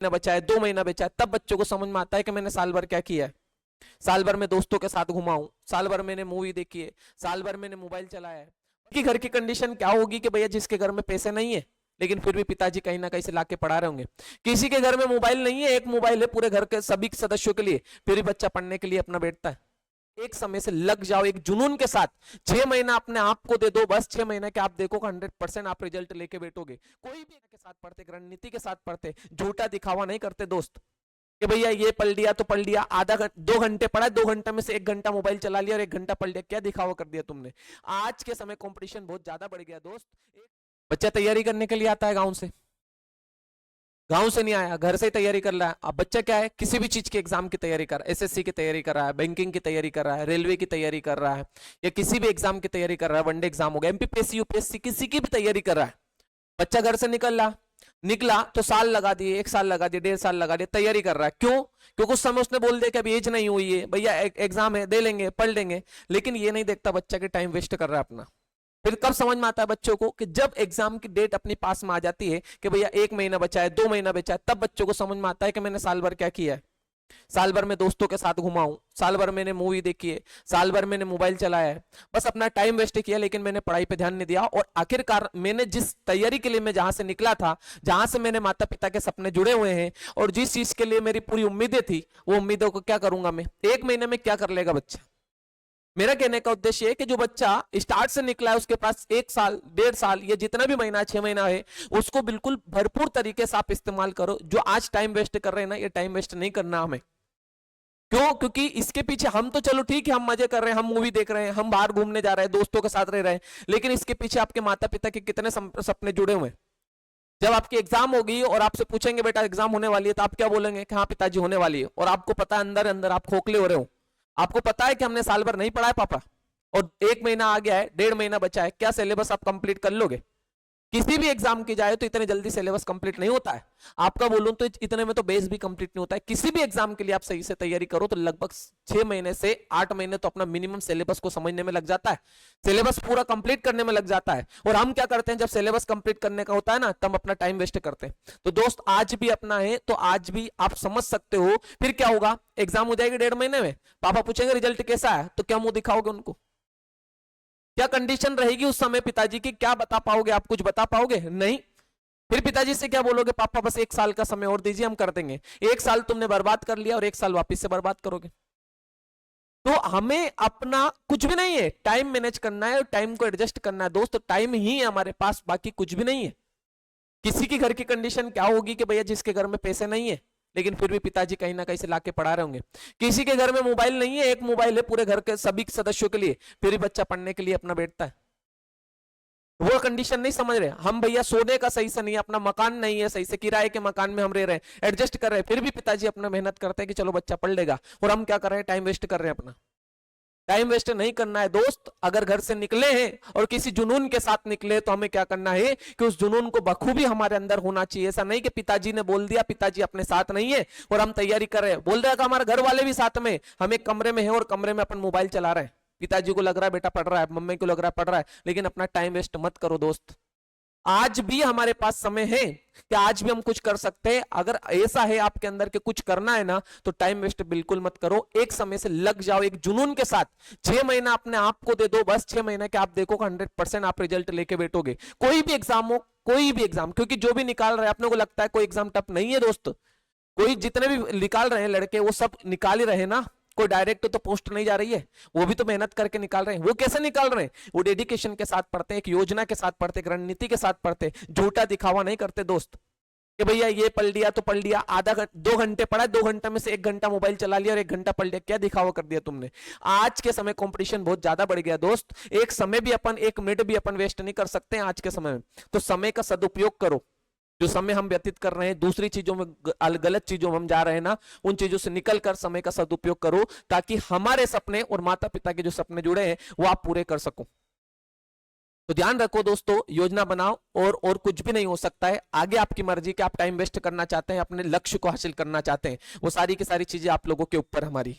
महीना बचा है, 2 महीना बचा है, तब बच्चों को समझ में आता है कि मैंने साल भर क्या किया है। साल भर में दोस्तों के साथ घुमा हूं, साल भर मैंने मूवी देखी है, साल भर मैंने मोबाइल चलाया है। कि घर की कंडीशन क्या होगी कि भैया जिसके घर में पैसे नहीं है लेकिन फिर भी पिताजी कहीं ना कहीं से लाके पढ़ा रहे होंगे। किसी के घर में मोबाइल नहीं है, एक मोबाइल है पूरे घर के सभी सदस्यों के लिए, फिर भी बच्चा पढ़ने के लिए अपना बैठता है। एक समय से लग जाओ एक जुनून के साथ, 6 महीना अपने आप को दे दो, बस 6 महीने के आप देखो 100% आप रिजल्ट लेके बैठोगे। कोई भी के साथ पढ़ते, रणनीति के साथ पढ़ते, झूठा दिखावा नहीं करते दोस्त कि भैया ये पढ़ लिया तो पढ़ लिया, 2 घंटे पढ़ा, 2 घंटे में से 1 घंटा मोबाइल चला लिया और 1 घंटा पढ़ लिया, क्या दिखावा कर दिया तुमने। आज के समय कंपटीशन बहुत ज्यादा बढ़ गया दोस्त। बच्चा तैयारी करने के लिए आता है गांव से, गांव से नहीं आया, घर से ही तैयारी कर रहा है। अब बच्चा क्या है, किसी भी चीज के एग्जाम की तैयारी कर रहा है, एसएससी की तैयारी कर रहा है, बैंकिंग की तैयारी कर रहा है, रेलवे की तैयारी कर रहा है, या किसी भी एग्जाम की तैयारी कर रहा है, वनडे एग्जाम हो गया, एमपीपीएससी यूपीएससी किसी की भी तैयारी कर रहा है। बच्चा घर से निकला तो साल लगा दिए, 1 साल लगा दिए, 1.5 साल लगा दिए, तैयारी कर रहा है। क्यों? क्योंकि उस समय उसने बोल दिया कि अभी एज नहीं हुई है, भैया एग्जाम है, दे लेंगे, पढ़ लेंगे। लेकिन ये नहीं देखता बच्चा के टाइम वेस्ट कर रहा है अपना। फिर कब समझ में आता है बच्चों को कि जब एग्जाम की डेट अपने पास में आ जाती है कि भैया 1 महीना बचा है, 2 महीना बचा है, तब बच्चों को समझ में आता है कि मैंने साल भर क्या किया है। साल भर में दोस्तों के साथ घुमा हूं, साल भर मैंने मूवी देखी है, साल भर मैंने मोबाइल चलाया है, बस अपना टाइम वेस्ट किया, लेकिन मैंने पढ़ाई पे ध्यान नहीं दिया। और आखिरकार मैंने जिस तैयारी के लिए मैं जहां से निकला था, जहां से मेरे माता पिता के सपने जुड़े हुए हैं और जिस चीज के लिए मेरी पूरी उम्मीदें थी, वो उम्मीदों को क्या करूंगा मैं। 1 महीने में क्या कर लेगा बच्चा। मेरा कहने का उद्देश्य है कि जो बच्चा स्टार्ट से निकला है उसके पास 1 साल 1.5 साल या जितना भी महीना 6 महीना है, उसको बिल्कुल भरपूर तरीके से आप इस्तेमाल करो। जो आज टाइम वेस्ट कर रहे हैं ना, ये टाइम वेस्ट नहीं करना हमें। क्यों? क्योंकि इसके पीछे हम तो चलो ठीक है, हम मजे कर रहे हैं, हम मूवी देख रहे हैं, हम बाहर घूमने जा रहे हैं, दोस्तों के साथ रह रहे हैं, लेकिन इसके पीछे आपके माता पिता के कितने सपने जुड़े हुए हैं। जब आपकी एग्जाम होगी और आपसे पूछेंगे बेटा एग्जाम होने वाली है, तो आप क्या बोलेंगे कि हाँ पिताजी होने वाली है, और आपको पता है अंदर अंदर आप खोखले हो रहे हो। आपको पता है कि हमने साल भर नहीं पढ़ा है पापा, और 1 महीना आ गया है, 1.5 महीना बचा है, क्या सिलेबस आप कंप्लीट कर लोगे। किसी भी एग्जाम की जाए तो इतने जल्दी सिलेबस कंप्लीट नहीं होता है। आपका बोलूं तो इतने में तो बेस भी कंप्लीट नहीं होता है। किसी भी एग्जाम के लिए आप सही से तैयारी करो तो लगभग 6 महीने से 8 महीने तो अपना मिनिमम सिलेबस को समझने में लग जाता है, सिलेबस पूरा कंप्लीट करने में लग जाता है। और हम क्या करते हैं, जब सिलेबस कंप्लीट करने का होता है ना, तब अपना टाइम वेस्ट करते हैं। तो दोस्त आज भी अपना है तो आज भी आप समझ सकते हो। फिर क्या होगा, एग्जाम हो जाएगी 1.5 महीने में, पापा पूछेंगे रिजल्ट कैसा है, तो क्या मुंह दिखाओगे उनको। क्या कंडीशन रहेगी उस समय पिताजी की, क्या बता पाओगे आप, कुछ बता पाओगे नहीं। फिर पिताजी से क्या बोलोगे, पापा बस 1 साल का समय और दीजिए, हम कर देंगे। 1 साल तुमने बर्बाद कर लिया और 1 साल वापस से बर्बाद करोगे। तो हमें अपना कुछ भी नहीं है, टाइम मैनेज करना है और टाइम को एडजस्ट करना है दोस्त। टाइम ही है हमारे पास, बाकी कुछ भी नहीं है। किसी की घर की कंडीशन क्या होगी कि भैया जिसके घर में पैसे नहीं है लेकिन फिर भी पिताजी कहीं ना कहीं से लाके पढ़ा रहे होंगे। किसी के घर में मोबाइल नहीं है, एक मोबाइल है पूरे घर के सभी सदस्यों के लिए, फिर भी बच्चा पढ़ने के लिए अपना बैठता है। वो कंडीशन नहीं समझ रहे हम, भैया सोने का सही से नहीं है, अपना मकान नहीं है सही से, किराए के मकान में हम रह रहे हैं, एडजस्ट कर रहे हैं, फिर भी पिताजी अपना मेहनत करते हैं कि चलो बच्चा पढ़ लेगा, और हम क्या कर रहे हैं, टाइम वेस्ट कर रहे हैं अपना। टाइम वेस्ट नहीं करना है दोस्त। अगर घर से निकले हैं और किसी जुनून के साथ निकले तो हमें क्या करना है कि उस जुनून को बखूबी हमारे अंदर होना चाहिए। ऐसा नहीं कि पिताजी ने बोल दिया, पिताजी अपने साथ नहीं है और हम तैयारी कर रहे हैं, बोल रहे हैं कि हमारे घर वाले भी साथ में, हम एक कमरे में है और कमरे में अपन मोबाइल चला रहे हैं। पिताजी को लग रहा है बेटा पढ़ रहा है, मम्मी को लग रहा है पढ़ रहा है, लेकिन अपना टाइम वेस्ट मत करो दोस्त। आज भी हमारे पास समय है कि आज भी हम कुछ कर सकते हैं। अगर ऐसा है आपके अंदर के कुछ करना है ना, तो टाइम वेस्ट बिल्कुल मत करो। एक समय से लग जाओ एक जुनून के साथ, 6 महीना अपने आप को दे दो, बस 6 महीने के आप देखो 100% आप रिजल्ट लेके बैठोगे। कोई भी एग्जाम हो, कोई भी एग्जाम, क्योंकि जो भी निकाल रहे हैं अपने को लगता है कोई एग्जाम टफ नहीं है दोस्त। कोई जितने भी निकाल रहे हैं लड़के, वो सब निकाल ही रहे ना, कोई डायरेक्ट तो पोस्ट नहीं जा रही है, वो भी तो मेहनत करके निकाल रहे हैं। वो कैसे निकाल रहे हैं, वो डेडिकेशन के साथ पढ़ते हैं, एक योजना के साथ पढ़ते हैं, एक रणनीति के साथ पढ़ते हैं, झूठा दिखावा नहीं करते दोस्त कि भैया ये पढ़ लिया तो पढ़ लिया, 2 घंटे पढ़ा, 2 घंटे में से 1 घंटा मोबाइल चला लिया और 1 घंटा पढ़ लिया, क्या दिखावा कर दिया तुमने। आज के समय कंपटीशन बहुत ज्यादा बढ़ गया दोस्त। एक समय भी अपन, 1 मिनट भी अपन वेस्ट नहीं कर सकते आज के समय में। तो समय का सदुपयोग करो। जो समय हम व्यतीत कर रहे हैं दूसरी चीजों में, गलत चीजों में हम जा रहे हैं ना, उन चीजों से निकलकर समय का सदुपयोग करो, ताकि हमारे सपने और माता पिता के जो सपने जुड़े हैं वो आप पूरे कर सको। तो ध्यान रखो दोस्तों, योजना बनाओ, और कुछ भी नहीं हो सकता है। आगे आपकी मर्जी कि आप टाइम वेस्ट करना चाहते हैं, अपने लक्ष्य को हासिल करना चाहते हैं, वो सारी की सारी चीजें आप लोगों के ऊपर हमारी।